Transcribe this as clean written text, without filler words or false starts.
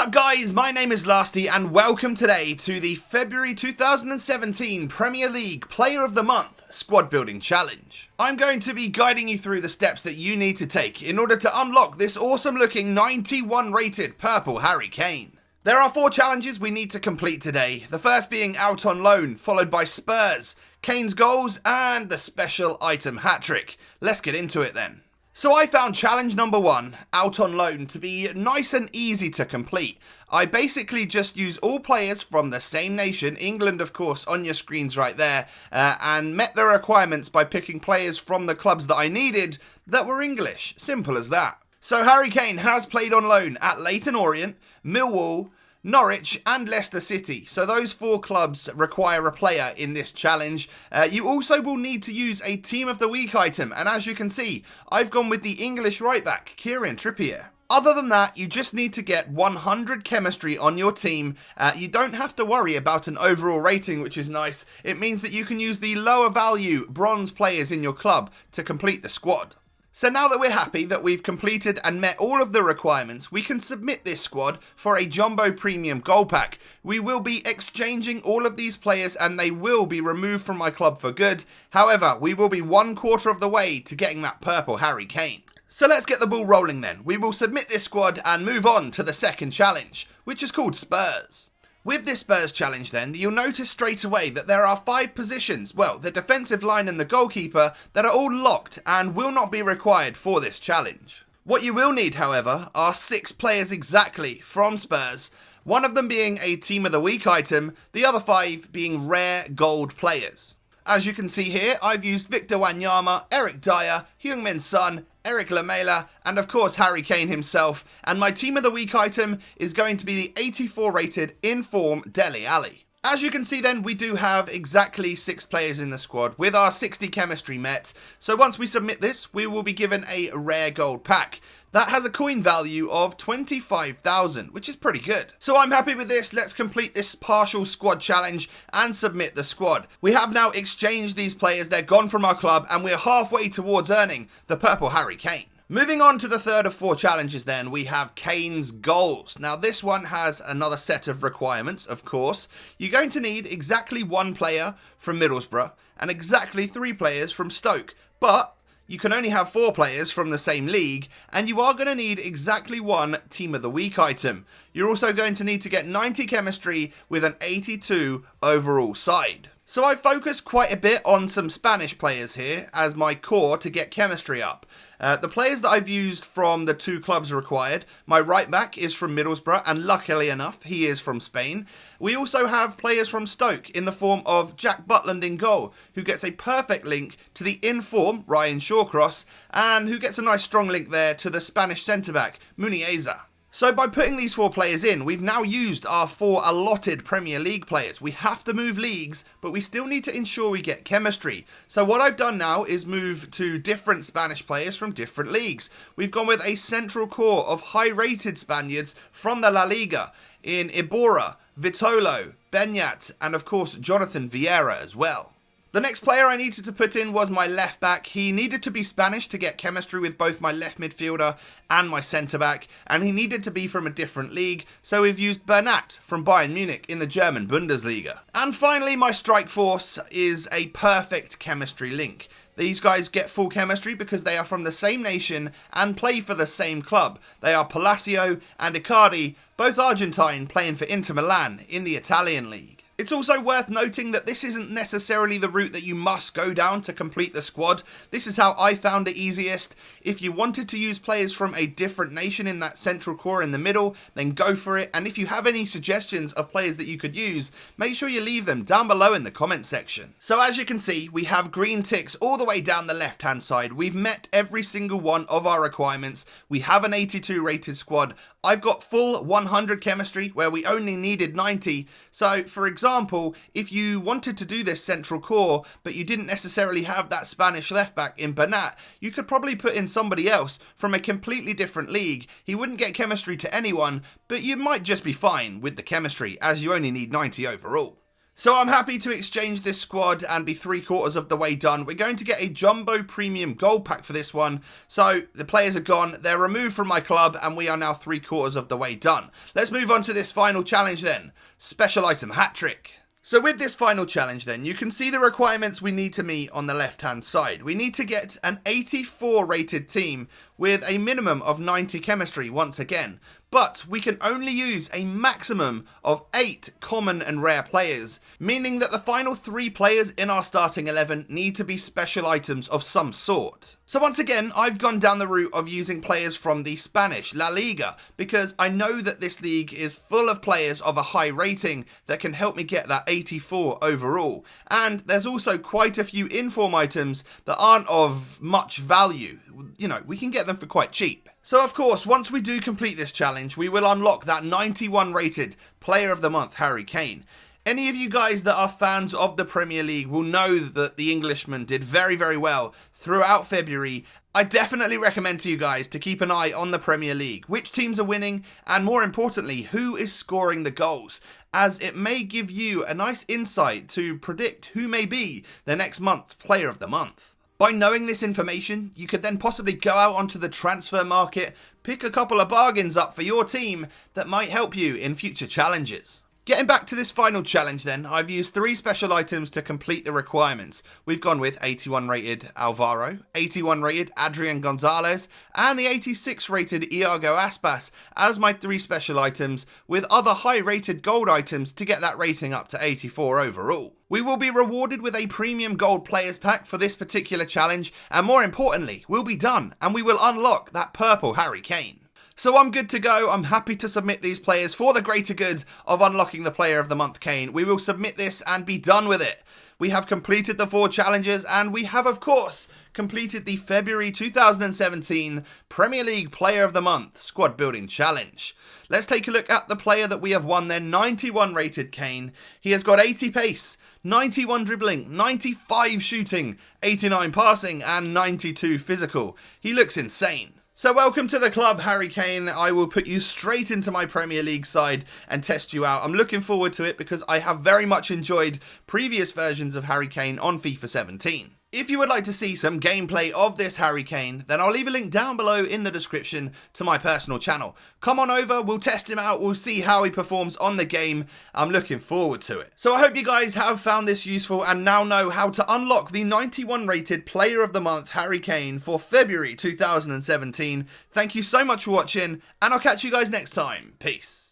up guys, my name is La5ty and welcome today to the February 2017 Premier League Player of the Month Squad Building Challenge. I'm going to be guiding you through the steps that you need to take in order to unlock this awesome looking 91 rated purple Harry Kane. There are 4 challenges we need to complete today, the first being out on loan, followed by Spurs, Kane's goals and the special item hat-trick. Let's get into it then. So I found challenge number 1, out on loan, to be nice and easy to complete. I basically just use all players from the same nation, England of course on your screens right there, and met the requirements by picking players from the clubs that I needed that were English. Simple as that. So Harry Kane has played on loan at Leyton Orient, Millwall, Norwich and Leicester City, so those 4 clubs require a player in this challenge. You also will need to use a Team of the Week item, and as you can see, I've gone with the English right back, Kieran Trippier. Other than that, you just need to get 100 chemistry on your team. You don't have to worry about an overall rating, which is nice. It means that you can use the lower value bronze players in your club to complete the squad. So now that we're happy that we've completed and met all of the requirements, we can submit this squad for a Jumbo Premium Gold Pack. We will be exchanging all of these players and they will be removed from my club for good. However, we will be 1/4 of the way to getting that purple Harry Kane. So let's get the ball rolling then. We will submit this squad and move on to the second challenge, which is called Spurs. With this Spurs challenge then, you'll notice straight away that there are 5 positions, well, the defensive line and the goalkeeper, that are all locked and will not be required for this challenge. What you will need, however, are 6 players exactly from Spurs, one of them being a Team of the Week item, the other 5 being rare gold players. As you can see here, I've used Victor Wanyama, Eric Dyer, Heung-min Son, Eric Lamela, and of course Harry Kane himself, and my Team of the Week item is going to be the 84 rated in-form Dele Alli. As you can see then, we do have exactly 6 players in the squad with our 60 chemistry met, so once we submit this, we will be given a rare gold pack. That has a coin value of 25,000, which is pretty good. So I'm happy with this. Let's complete this partial squad challenge and submit the squad. We have now exchanged these players, they're gone from our club, and we're halfway towards earning the purple Harry Kane. Moving on to the third of 4 challenges then, we have Kane's goals. Now this one has another set of requirements, of course. You're going to need exactly 1 player from Middlesbrough and exactly 3 players from Stoke, but you can only have 4 players from the same league, and you are going to need exactly 1 Team of the Week item. You're also going to need to get 90 chemistry with an 82 overall side. So I focused quite a bit on some Spanish players here as my core to get chemistry up. The players that I've used from the 2 clubs required, my right back is from Middlesbrough and luckily enough he is from Spain. We also have players from Stoke in the form of Jack Butland in goal, who gets a perfect link to the in-form Ryan Shawcross and who gets a nice strong link there to the Spanish centre-back Muniesa. So by putting these 4 players in, we've now used our 4 allotted Premier League players. We have to move leagues, but we still need to ensure we get chemistry. So what I've done now is move to different Spanish players from different leagues. We've gone with a central core of high-rated Spaniards from the La Liga in Iborra, Vitolo, Beñat, and of course Jonathan Vieira as well. The next player I needed to put in was my left back. He needed to be Spanish to get chemistry with both my left midfielder and my centre back, and he needed to be from a different league, so we've used Bernat from Bayern Munich in the German Bundesliga. And finally, my strike force is a perfect chemistry link. These guys get full chemistry because they are from the same nation and play for the same club. They are Palacio and Icardi, both Argentine, playing for Inter Milan in the Italian league. It's also worth noting that this isn't necessarily the route that you must go down to complete the squad. This is how I found it easiest. If you wanted to use players from a different nation in that central core in the middle, then go for it. And if you have any suggestions of players that you could use, make sure you leave them down below in the comment section. So as you can see, we have green ticks all the way down the left hand side. We've met every single one of our requirements. We have an 82 rated squad. I've got full 100 chemistry where we only needed 90. So for example, if you wanted to do this central core, but you didn't necessarily have that Spanish left back in Bernat, you could probably put in somebody else from a completely different league. He wouldn't get chemistry to anyone, but you might just be fine with the chemistry as you only need 90 overall. So I'm happy to exchange this squad and be 3/4 of the way done. We're going to get a Jumbo Premium Gold Pack for this one. So the players are gone, they're removed from my club, and we are now 3/4 of the way done. Let's move on to this final challenge then. Special Item Hat Trick. So with this final challenge then, you can see the requirements we need to meet on the left hand side. We need to get an 84 rated team with a minimum of 90 chemistry once again. But we can only use a maximum of 8 common and rare players, meaning that the final 3 players in our starting 11 need to be special items of some sort. So once again, I've gone down the route of using players from the Spanish La Liga, because I know that this league is full of players of a high rating that can help me get that 84 overall. And there's also quite a few inform items that aren't of much value. You know, we can get them for quite cheap. So of course, once we do complete this challenge, we will unlock that 91 rated Player of the Month, Harry Kane. Any of you guys that are fans of the Premier League will know that the Englishman did very, very well throughout February. I definitely recommend to you guys to keep an eye on the Premier League, which teams are winning, and more importantly, who is scoring the goals, as it may give you a nice insight to predict who may be the next month's Player of the Month. By knowing this information, you could then possibly go out onto the transfer market, pick a couple of bargains up for your team that might help you in future challenges. Getting back to this final challenge then, I've used 3 special items to complete the requirements. We've gone with 81 rated Alvaro, 81 rated Adrian Gonzalez, and the 86 rated Iago Aspas as my 3 special items, with other high rated gold items to get that rating up to 84 overall. We will be rewarded with a premium gold players pack for this particular challenge, and more importantly, we'll be done and we will unlock that purple Harry Kane. So I'm good to go. I'm happy to submit these players for the greater good of unlocking the Player of the Month Kane. We will submit this and be done with it. We have completed the 4 challenges, and we have of course completed the February 2017 Premier League Player of the Month Squad Building Challenge. Let's take a look at the player that we have won then, 91 rated Kane. He has got 80 pace, 91 dribbling, 95 shooting, 89 passing and 92 physical. He looks insane. So welcome to the club, Harry Kane. I will put you straight into my Premier League side and test you out. I'm looking forward to it because I have very much enjoyed previous versions of Harry Kane on FIFA 17. If you would like to see some gameplay of this Harry Kane, then I'll leave a link down below in the description to my personal channel. Come on over, we'll test him out, we'll see how he performs on the game. I'm looking forward to it. So I hope you guys have found this useful and now know how to unlock the 91 rated Player of the Month Harry Kane for February 2017. Thank you so much for watching, and I'll catch you guys next time. Peace.